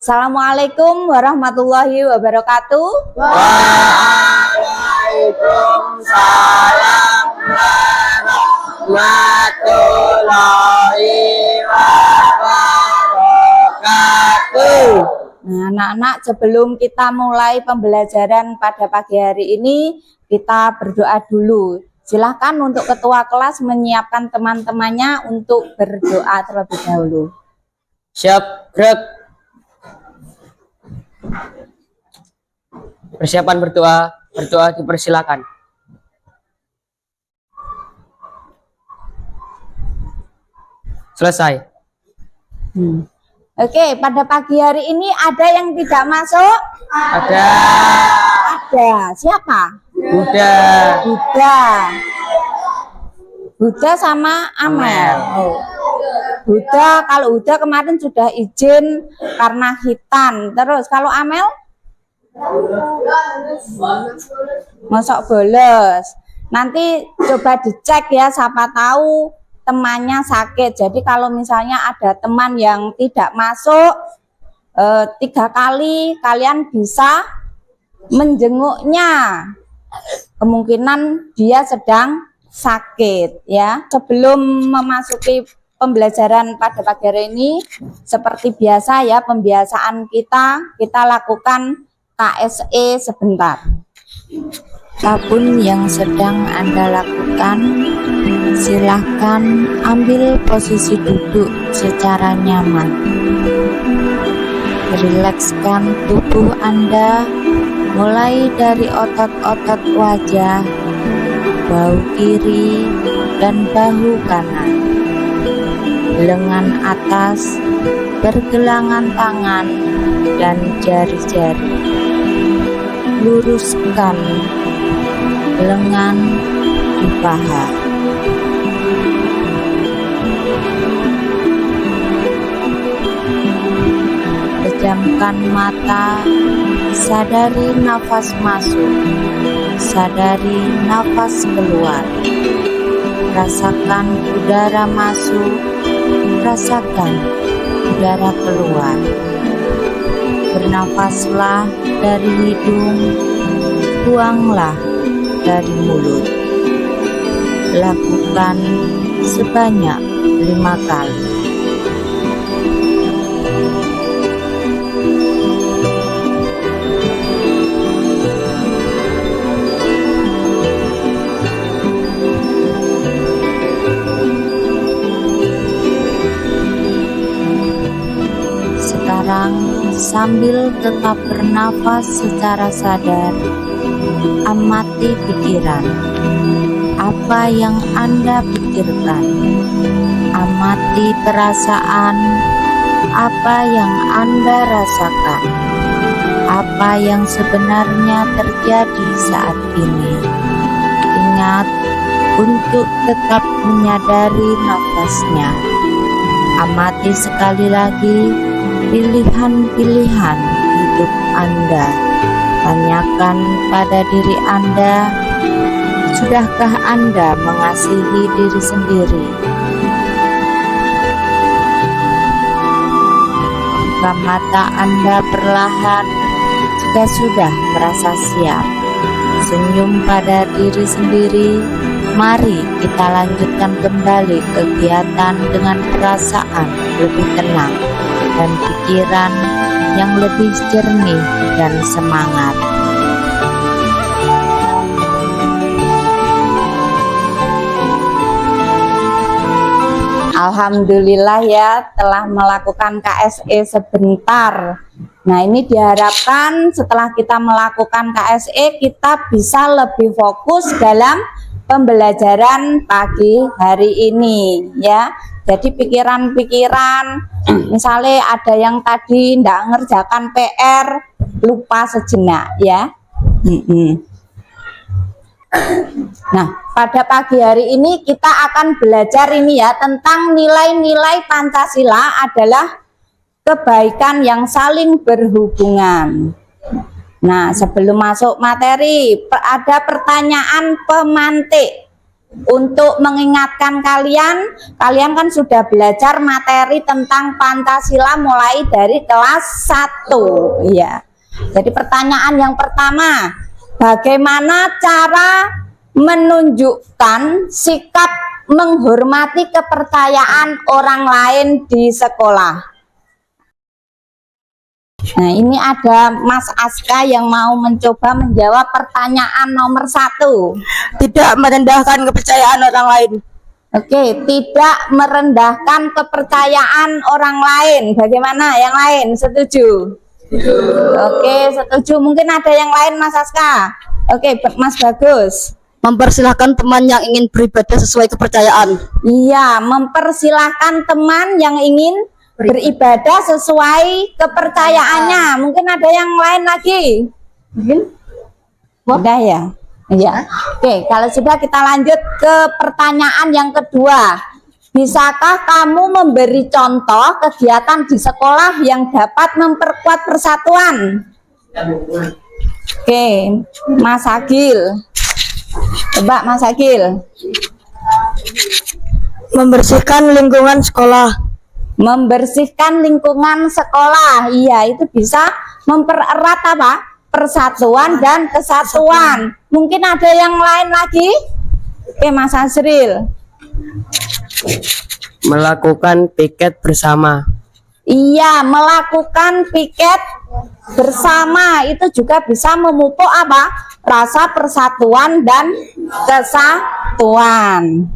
Assalamualaikum warahmatullahi wabarakatuh. Waalaikumsalam warahmatullahi wabarakatuh. Nah, anak-anak, sebelum kita mulai pembelajaran pada pagi hari ini, kita berdoa dulu. Silahkan untuk ketua kelas menyiapkan teman-temannya untuk berdoa terlebih dahulu. Siap, gerak. Persiapan berdoa dipersilakan. Selesai. Oke, pada pagi hari ini ada yang tidak masuk? Ada. Siapa? Udah. Buddha sama Amel. Buddha, kalau Buddha kemarin sudah izin karena hitan. Terus kalau Amel? Masuk bolos. Nanti coba dicek ya, siapa tahu temannya sakit. Jadi kalau misalnya ada teman yang tidak masuk 3 kali, kalian bisa menjenguknya. Kemungkinan dia sedang sakit ya. Sebelum memasuki pembelajaran pada pagi hari ini, seperti biasa ya, pembiasaan kita lakukan KSE sebentar. Apapun yang sedang Anda lakukan, silahkan ambil posisi duduk secara nyaman. Rilekskan tubuh Anda mulai dari otot-otot wajah, bahu kiri dan bahu kanan, lengan atas, pergelangan tangan dan jari-jari. Luruskan lengan di paha. Pejamkan mata, sadari nafas masuk, sadari nafas keluar. Rasakan udara masuk, rasakan udara keluar. Bernafaslah dari hidung, buanglah dari mulut. Lakukan sebanyak 5 kali. Sekarang sambil tetap bernafas secara sadar, amati pikiran. Apa yang Anda pikirkan? Amati perasaan. Apa yang Anda rasakan? Apa yang sebenarnya terjadi saat ini? Ingat untuk tetap menyadari nafasnya. Amati sekali lagi pilihan-pilihan hidup Anda. Tanyakan pada diri Anda, sudahkah Anda mengasihi diri sendiri? Buka mata Anda perlahan jika sudah merasa siap. Senyum pada diri sendiri. Mari kita lanjutkan kembali kegiatan dengan perasaan lebih tenang dan pikiran yang lebih jernih dan semangat. Alhamdulillah ya, telah melakukan KSE sebentar. Nah, ini diharapkan setelah kita melakukan KSE, kita bisa lebih fokus dalam pembelajaran pagi hari ini ya. Jadi pikiran-pikiran, misalnya ada yang tadi tidak ngerjakan PR, lupa sejenak ya. Nah, pada pagi hari ini kita akan belajar ini ya, tentang nilai-nilai Pancasila adalah kebaikan yang saling berhubungan. Nah, sebelum masuk materi, ada pertanyaan pemantik. untuk mengingatkan kalian, kalian kan sudah belajar materi tentang Pancasila mulai dari kelas 1 ya. Jadi pertanyaan yang pertama, bagaimana cara menunjukkan sikap menghormati kepercayaan orang lain di sekolah? Nah, ini ada Mas Aska yang mau mencoba menjawab pertanyaan nomor 1. Tidak merendahkan kepercayaan orang lain. Oke, tidak merendahkan kepercayaan orang lain. Bagaimana? Yang lain setuju? Oke, setuju. Mungkin ada yang lain, Mas Aska. Oke, Mas Bagus. Mempersilahkan teman yang ingin beribadah sesuai kepercayaan. Iya, mempersilahkan teman yang ingin beribadah sesuai kepercayaannya. Mungkin ada yang lain lagi? Mungkin? Udah ya? Iya. Oke, kalau sudah kita lanjut ke pertanyaan yang kedua. Bisakah kamu memberi contoh kegiatan di sekolah yang dapat memperkuat persatuan? Oke, Mas Agil. Coba Mas Agil. Membersihkan lingkungan sekolah. Membersihkan lingkungan sekolah, iya, itu bisa mempererat apa? Persatuan dan kesatuan. Mungkin ada yang lain lagi? Oke, Mas Azril. Melakukan piket bersama. Iya, melakukan piket bersama itu juga bisa memupuk apa? Rasa persatuan dan kesatuan.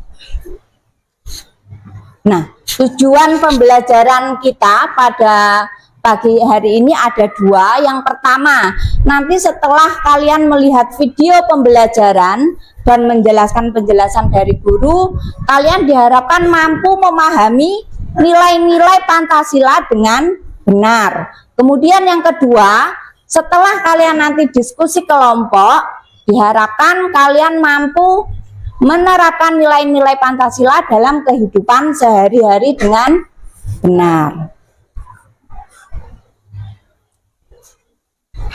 Nah, tujuan pembelajaran kita pada pagi hari ini ada 2. Yang pertama, nanti setelah kalian melihat video pembelajaran dan menjelaskan penjelasan dari guru, kalian diharapkan mampu memahami nilai-nilai Pancasila dengan benar. Kemudian yang kedua, setelah kalian nanti diskusi kelompok, diharapkan kalian mampu menerapkan nilai-nilai Pancasila dalam kehidupan sehari-hari dengan benar.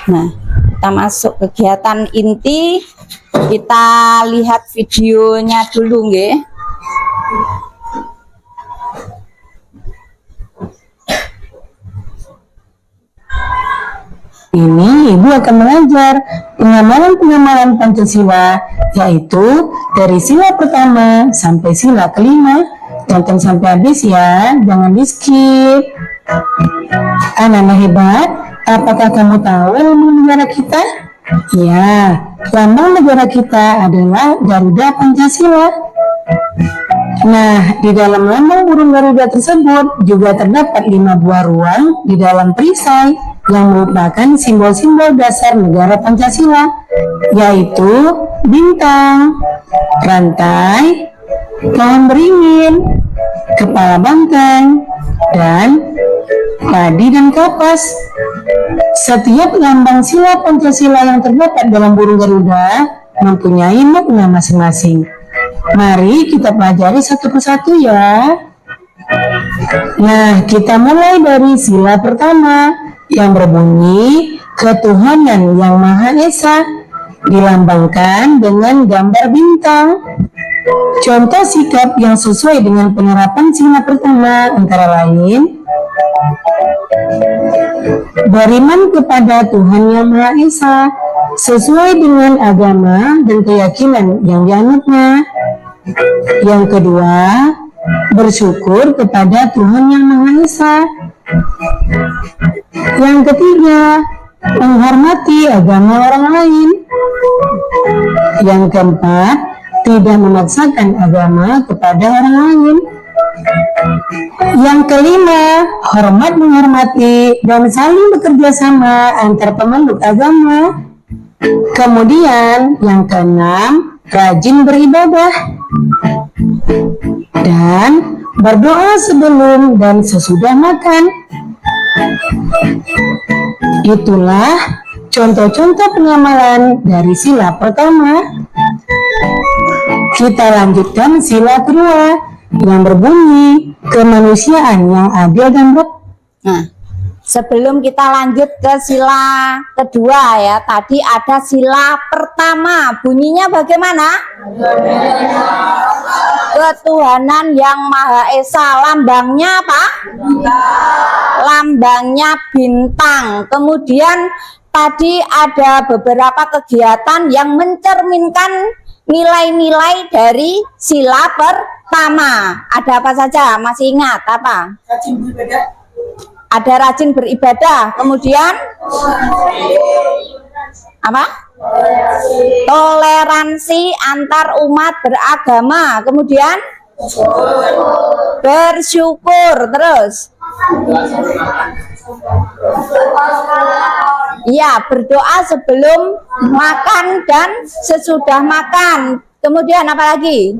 Nah, kita masuk kegiatan inti. Kita lihat videonya dulu nggih. Ini Ibu akan mengajar pengamalan-pengamalan Pancasila, yaitu dari sila pertama sampai sila kelima. Tonton sampai habis ya, jangan di skip. Anak-anak hebat, apakah kamu tahu lambang negara kita? Ya, lambang negara kita adalah Garuda Pancasila. Nah, di dalam lambang burung Garuda tersebut juga terdapat 5 buah ruang di dalam perisai yang merupakan simbol-simbol dasar negara Pancasila, yaitu bintang, rantai, pohon beringin, kepala banteng, dan padi dan kapas. Setiap lambang sila Pancasila yang terdapat dalam burung Garuda mempunyai makna masing-masing. Mari kita pelajari satu persatu ya. Nah, kita mulai dari sila pertama yang berbunyi ketuhanan yang Maha Esa, dilambangkan dengan gambar bintang. Contoh sikap yang sesuai dengan penerapan sila pertama antara lain beriman kepada Tuhan yang Maha Esa sesuai dengan agama dan keyakinan yang dianutnya. Yang kedua, bersyukur kepada Tuhan yang Maha Esa. Yang ketiga, menghormati agama orang lain. Yang keempat, tidak memaksakan agama kepada orang lain. Yang kelima, hormat menghormati dan saling bekerja sama antar pemeluk agama. Kemudian yang keenam, rajin beribadah dan berdoa sebelum dan sesudah makan. Itulah contoh-contoh pengamalan dari sila pertama. Kita lanjutkan sila kedua yang berbunyi kemanusiaan yang adil dan Nah, sebelum kita lanjut ke sila kedua ya, tadi ada sila pertama, bunyinya bagaimana? Ketuhanan yang Maha Esa, lambangnya apa? Lambangnya bintang. Kemudian tadi ada beberapa kegiatan yang mencerminkan nilai-nilai dari sila pertama. Ada apa saja? Masih ingat apa? Ada rajin beribadah. Kemudian apa? Toleransi antar umat beragama. Kemudian bersyukur. Terus ya, berdoa sebelum makan dan sesudah makan. Kemudian apa lagi?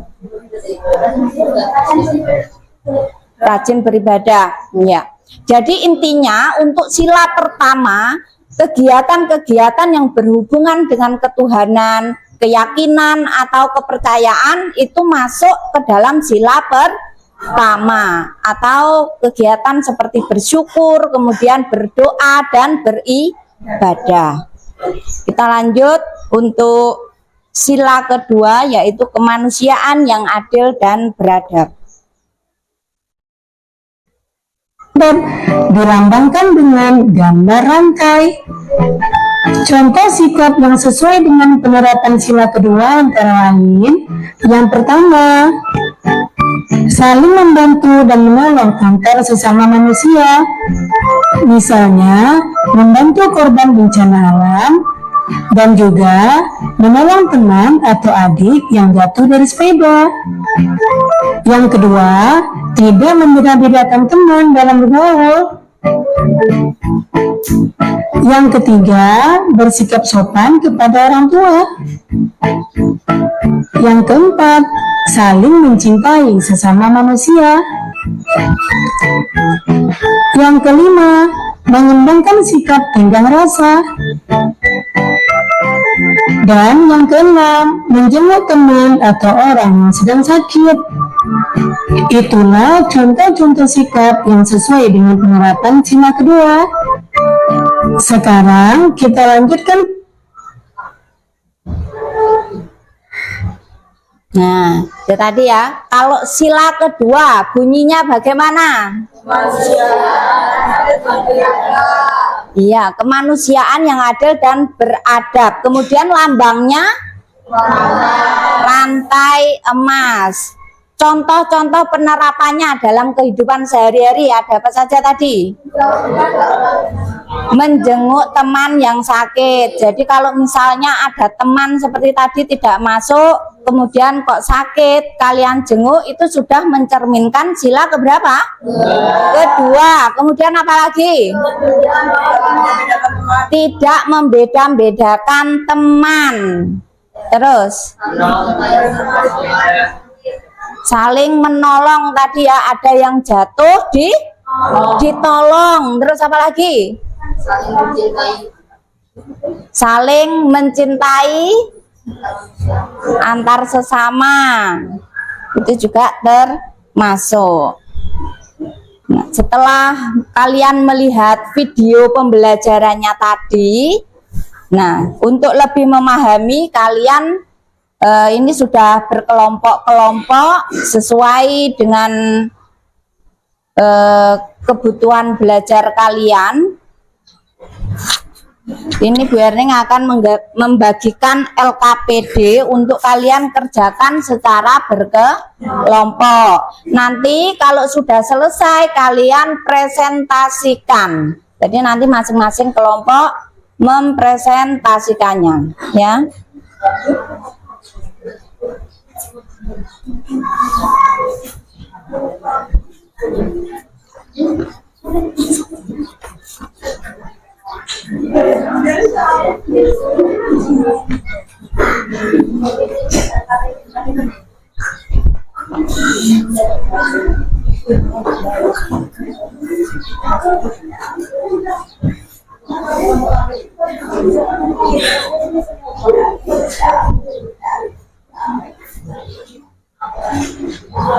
Rajin beribadah. Ya. Jadi intinya untuk sila pertama, kegiatan-kegiatan yang berhubungan dengan ketuhanan, keyakinan atau kepercayaan itu masuk ke dalam sila pertama, atau kegiatan seperti bersyukur, kemudian berdoa dan beribadah. Kita lanjut untuk sila kedua, yaitu kemanusiaan yang adil dan beradab. Dan dilambangkan dengan gambar rantai. Contoh sikap yang sesuai dengan penerapan sila kedua antara lain, yang pertama, saling membantu dan menolong antar sesama manusia. Misalnya, membantu korban bencana alam, dan juga menolong teman atau adik yang jatuh dari sepeda. Yang kedua, tidak membeda-bedakan teman dalam bergaul. Yang ketiga, bersikap sopan kepada orang tua. Yang keempat, saling mencintai sesama manusia. Yang kelima, mengembangkan sikap tenggang rasa. Dan yang keenam, menjenguk teman atau orang yang sedang sakit. Itulah contoh-contoh sikap yang sesuai dengan penerapan sila kedua. Sekarang kita lanjutkan. Nah, itu tadi ya. Kalau sila kedua bunyinya bagaimana? Iya, kemanusiaan yang adil dan beradab. Kemudian lambangnya rantai emas. Contoh-contoh penerapannya dalam kehidupan sehari-hari ada apa saja tadi? Menjenguk teman yang sakit. Jadi kalau misalnya ada teman seperti tadi tidak masuk, kemudian kok sakit, kalian jenguk, itu sudah mencerminkan sila keberapa? Kedua. Kemudian apa lagi? Tidak membeda-bedakan teman. Terus saling menolong tadi ya, ada yang jatuh ditolong. Terus apa lagi? Saling mencintai antar sesama, itu juga termasuk. Nah, setelah kalian melihat video pembelajarannya tadi, nah untuk lebih memahami kalian ini sudah berkelompok-kelompok sesuai dengan kebutuhan belajar kalian. Ini Bu Erning akan membagikan LKPD untuk kalian kerjakan secara berkelompok. Nanti kalau sudah selesai kalian presentasikan. Jadi nanti masing-masing kelompok mempresentasikannya, ya.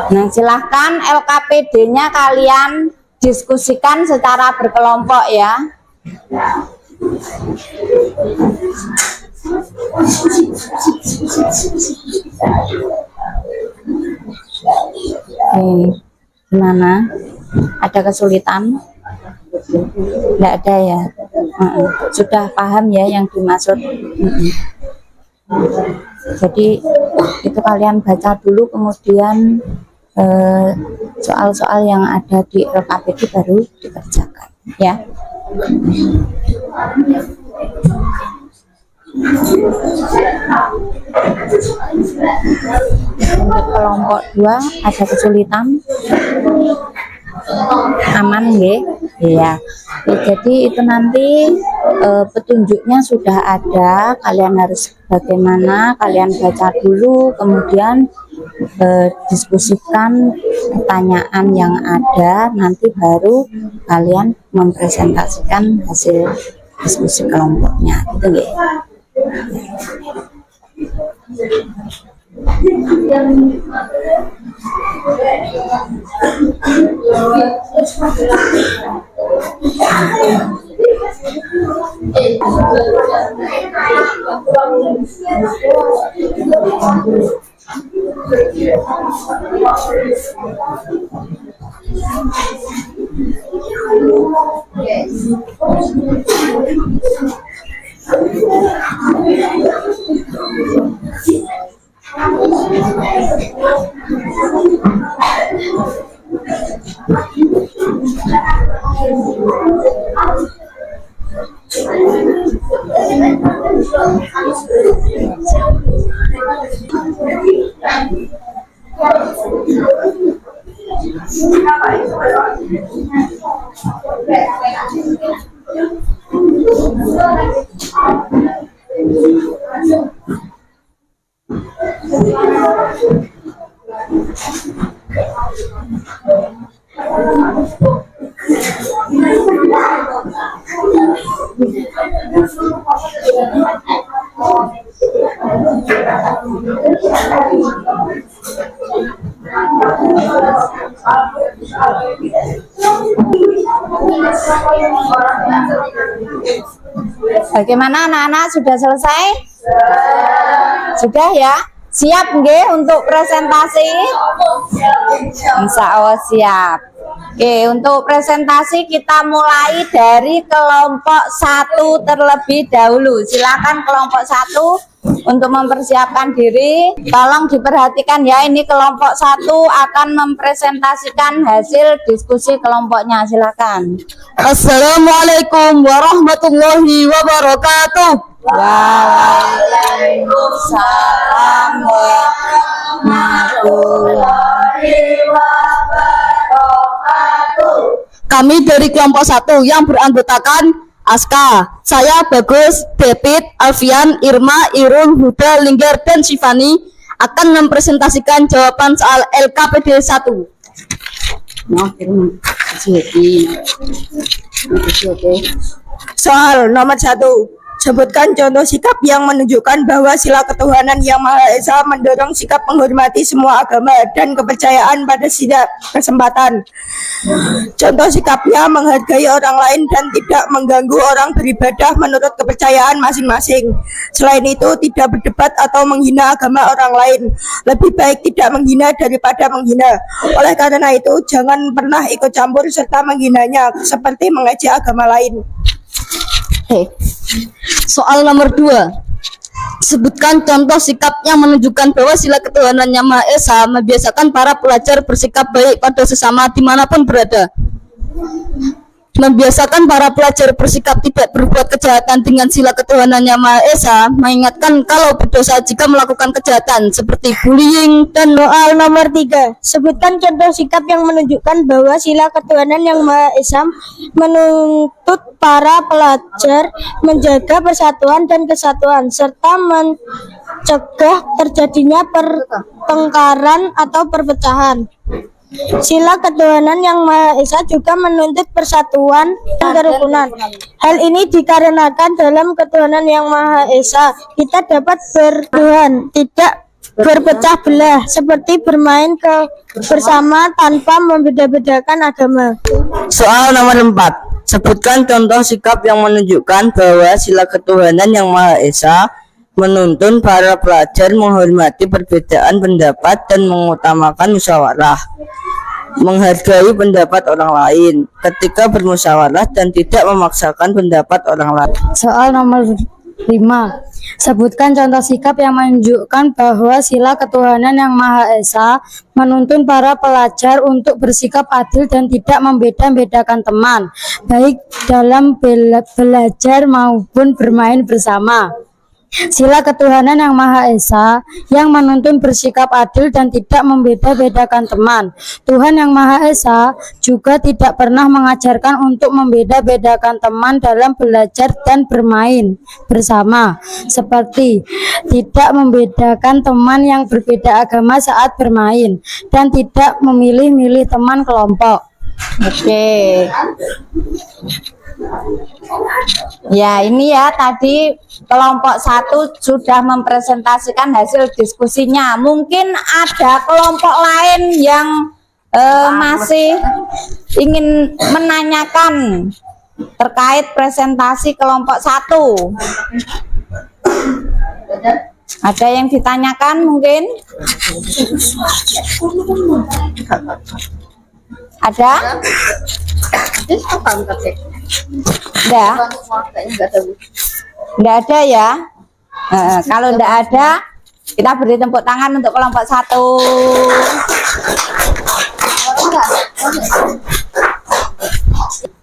Nah, silahkan LKPD-nya kalian diskusikan secara berkelompok ya. Gimana? Ada kesulitan? Tidak ada ya? Sudah paham ya yang dimaksud? Jadi itu kalian baca dulu, kemudian soal-soal yang ada di LKPD baru dikerjakan ya. Untuk kelompok 2 ada kesulitan? Aman nggih? Iya. Jadi itu nanti petunjuknya sudah ada, kalian harus bagaimana, kalian baca dulu, kemudian diskusikan pertanyaan yang ada, nanti baru kalian mempresentasikan hasil diskusi kelompoknya, gitu nggih. Bagaimana anak-anak, sudah selesai? Sudah ya? Siap nggih untuk presentasi? Insya Allah siap. Oke, untuk presentasi kita mulai dari kelompok 1 terlebih dahulu. Silakan kelompok 1 untuk mempersiapkan diri. Tolong diperhatikan ya, ini kelompok 1 akan mempresentasikan hasil diskusi kelompoknya. Silakan. Assalamualaikum warahmatullahi wabarakatuh. Waalaikumsalam warahmatullahi wabarakatuh. Kami dari kelompok 1 yang beranggotakan Aska, saya Bagus, David, Alfian, Irma, Irul, Huda, Linggar, dan Sifani akan mempresentasikan jawaban soal LKPD 1. Soal nomor 1. Sebutkan contoh sikap yang menunjukkan bahwa sila ketuhanan yang Maha Esa mendorong sikap menghormati semua agama dan kepercayaan pada setiap kesempatan. Contoh sikapnya menghargai orang lain dan tidak mengganggu orang beribadah menurut kepercayaan masing-masing. Selain itu, tidak berdebat atau menghina agama orang lain. Lebih baik tidak menghina daripada menghina. Oleh karena itu, jangan pernah ikut campur serta menghinanya seperti mengejek agama lain. Soal nomor 2. Sebutkan contoh sikap yang menunjukkan bahwa sila ketuhanan yang Maha Esa membiasakan para pelajar bersikap baik pada sesama dimanapun berada. Membiasakan para pelajar bersikap tidak berbuat kejahatan dengan sila ketuhanan yang Maha Esa, mengingatkan kalau berdosa jika melakukan kejahatan seperti bullying dan Soal nomor 3. Sebutkan contoh sikap yang menunjukkan bahwa sila ketuhanan yang Maha Esa menuntut para pelajar menjaga persatuan dan kesatuan serta mencegah terjadinya pertengkaran atau perpecahan. Sila ketuhanan yang Maha Esa juga menuntut persatuan dan kerukunan. Hal ini dikarenakan dalam ketuhanan yang Maha Esa kita dapat bertuhan, tidak berpecah belah, seperti bermain bersama tanpa membeda-bedakan agama. Soal nomor 4. Sebutkan contoh sikap yang menunjukkan bahwa sila ketuhanan yang Maha Esa menuntun para pelajar menghormati perbedaan pendapat dan mengutamakan musyawarah, menghargai pendapat orang lain ketika bermusyawarah dan tidak memaksakan pendapat orang lain. Soal nomor 5. Sebutkan contoh sikap yang menunjukkan bahwa sila ketuhanan yang Maha Esa menuntun para pelajar untuk bersikap adil dan tidak membeda-bedakan teman, baik dalam belajar maupun bermain bersama. Sila ketuhanan yang Maha Esa yang menuntun bersikap adil dan tidak membeda-bedakan teman. Tuhan yang Maha Esa juga tidak pernah mengajarkan untuk membeda-bedakan teman dalam belajar dan bermain bersama, seperti tidak membedakan teman yang berbeda agama saat bermain dan tidak memilih-milih teman kelompok. Oke. Ya, ini ya tadi kelompok 1 sudah mempresentasikan hasil diskusinya. Mungkin ada kelompok lain yang masih ingin menanyakan terkait presentasi kelompok 1. Ada yang ditanyakan mungkin? Ada? Enggak ada ya. Kalau enggak ada, kita beri tepuk tangan untuk kelompok 1.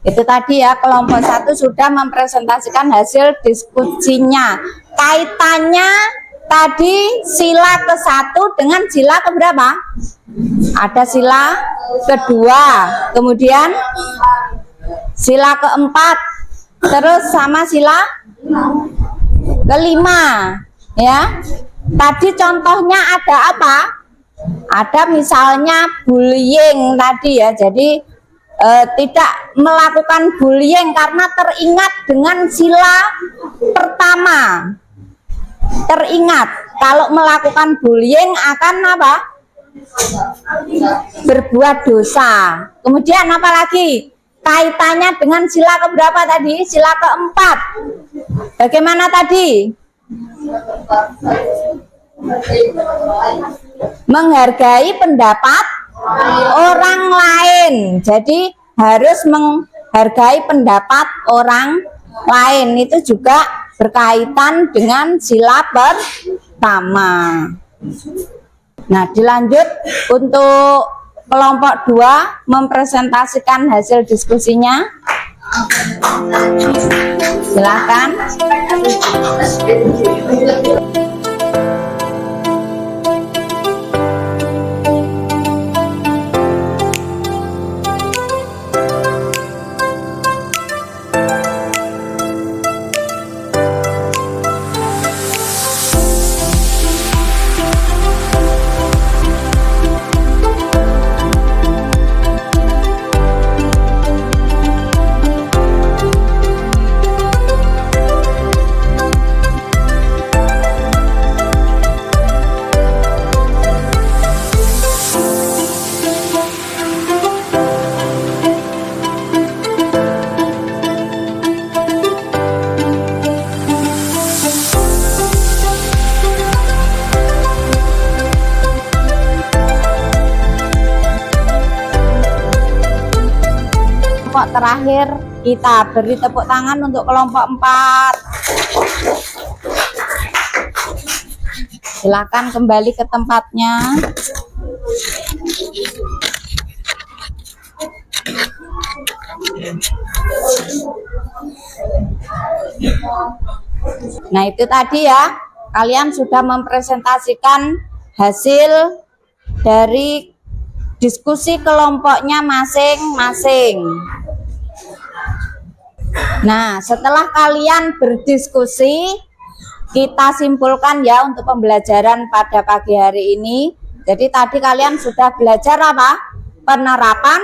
Itu tadi ya, kelompok 1 sudah mempresentasikan hasil diskusinya. Kaitannya tadi sila ke-1 dengan sila keberapa? Ada sila kedua, kemudian sila keempat, terus sama sila kelima, ya. Tadi contohnya ada apa? Ada misalnya bullying tadi ya. Jadi tidak melakukan bullying karena teringat dengan sila pertama. Teringat kalau melakukan bullying akan apa? Berbuat dosa. Kemudian apa lagi? Kaitannya dengan sila keberapa tadi? Sila keempat. Bagaimana tadi? Menghargai pendapat orang lain. Jadi harus menghargai pendapat orang lain. Itu juga berkaitan dengan sila pertama. Nah, dilanjut untuk kelompok 2 mempresentasikan hasil diskusinya. Silakan. Kelompok terakhir kita beri tepuk tangan untuk kelompok 4. Silakan kembali ke tempatnya. Nah, itu tadi ya, kalian sudah mempresentasikan hasil dari diskusi kelompoknya masing-masing. Nah, setelah kalian berdiskusi, kita simpulkan ya untuk pembelajaran pada pagi hari ini. Jadi tadi kalian sudah belajar apa? Penerapan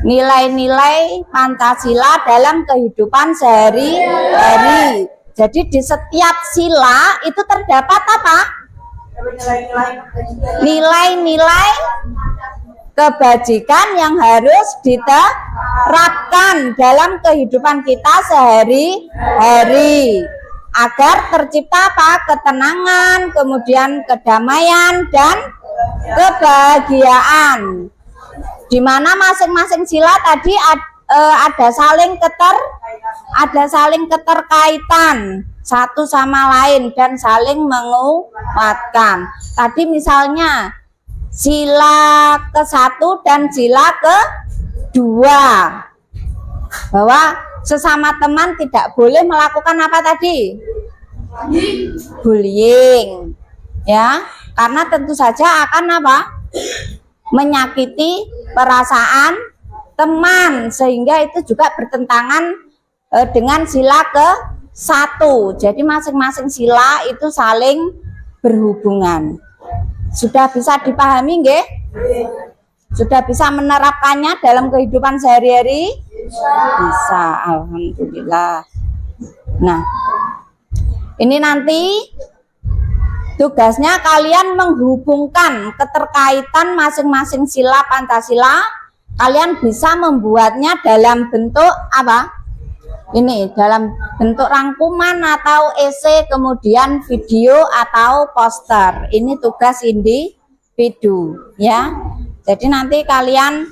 nilai-nilai Pancasila dalam kehidupan sehari-hari. Jadi di setiap sila itu terdapat apa? nilai-nilai kebajikan yang harus diterapkan dalam kehidupan kita sehari-hari agar tercipta apa? Ketenangan, kemudian kedamaian dan kebahagiaan. Di mana masing-masing sila tadi ada saling keterkaitan satu sama lain dan saling menguatkan. Tadi misalnya sila ke-1 dan sila ke-2 bahwa sesama teman tidak boleh melakukan apa tadi? Bullying. Ya, karena tentu saja akan apa? Menyakiti perasaan teman, sehingga itu juga bertentangan dengan sila ke-1. Jadi masing-masing sila itu saling berhubungan. Sudah bisa dipahami nggih? Sudah bisa menerapkannya dalam kehidupan sehari-hari? Bisa, alhamdulillah. Nah, ini nanti tugasnya kalian menghubungkan keterkaitan masing-masing sila Pancasila. Kalian bisa membuatnya dalam bentuk apa? Ini dalam bentuk rangkuman atau esai, kemudian video atau poster. Ini tugas individu, ya. Jadi nanti kalian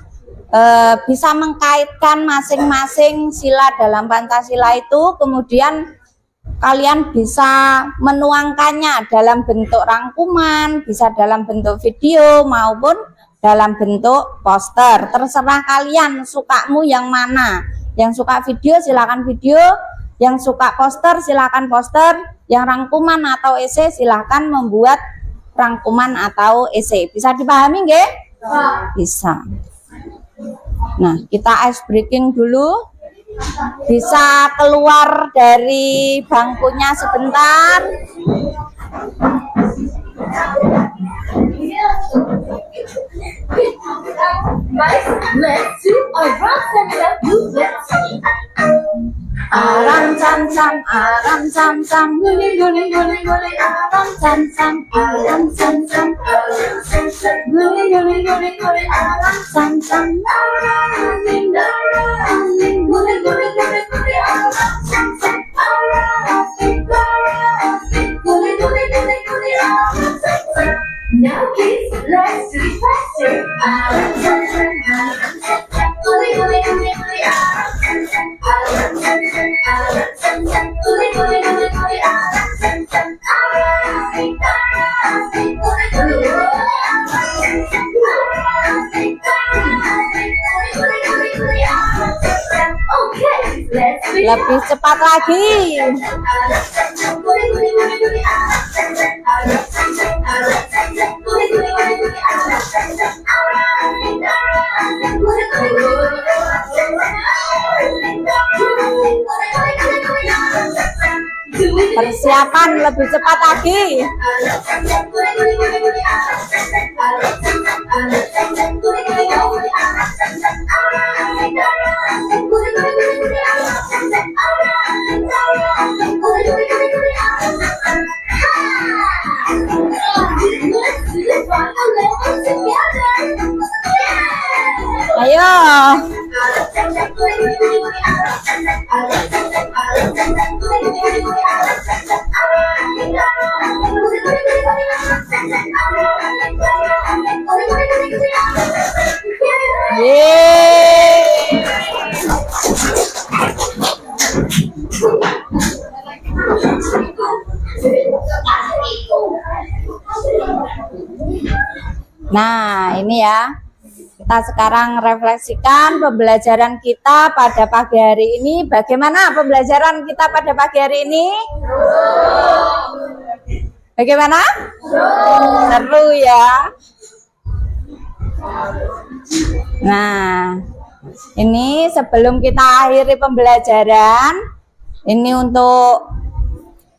bisa mengkaitkan masing-masing sila dalam Pancasila itu, kemudian kalian bisa menuangkannya dalam bentuk rangkuman, bisa dalam bentuk video maupun dalam bentuk poster. Terserah kalian sukamu yang mana. Yang suka video silakan video, yang suka poster silakan poster, yang rangkuman atau esai silakan membuat rangkuman atau esai. Bisa dipahami nggih? Bisa. Nah, kita ice breaking dulu. Bisa keluar dari bangkunya sebentar. Aram sam sam, aram sam sam, guling guling guling guling, aram sam sam, aram sam sam, guling guling guling guling, aram sam sam, guling guling guling guling, aram sam sam, guling guling guling guling, aram sam sam. Now kids, let's do it faster. Aram sam sam, aram sam sam, guling guling guling guling, aram sam sam, aram sam sam, aram sam sam, guling guling guling guling, aram sam sam, aram sam sam, guling guling guling, aram sam sam, aram sam sam, guling guling guling, aram sam sam. Okay, let's do it. Lebih cepat lagi. Persiapan lebih cepat lagi. Ayo. Nah, ini ya. Kita sekarang refleksikan pembelajaran kita pada pagi hari ini. Bagaimana pembelajaran kita pada pagi hari ini? Bagaimana? Seru ya. Nah, ini sebelum kita akhiri pembelajaran, ini untuk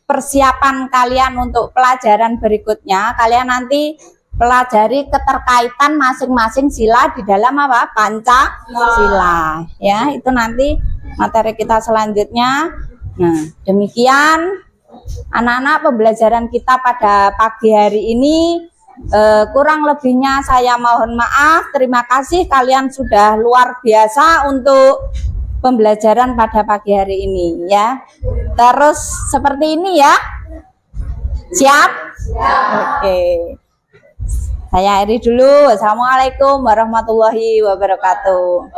persiapan kalian untuk pelajaran berikutnya. Kalian nanti pelajari keterkaitan masing-masing sila di dalam apa? Pancasila. Ya, itu nanti materi kita selanjutnya. Nah, demikian Anak-anak, pembelajaran kita pada pagi hari ini kurang lebihnya saya mohon maaf. Terima kasih, kalian sudah luar biasa untuk pembelajaran pada pagi hari ini ya. Terus seperti ini ya. Siap? Oke. Saya akhiri dulu. Wassalamualaikum warahmatullahi wabarakatuh.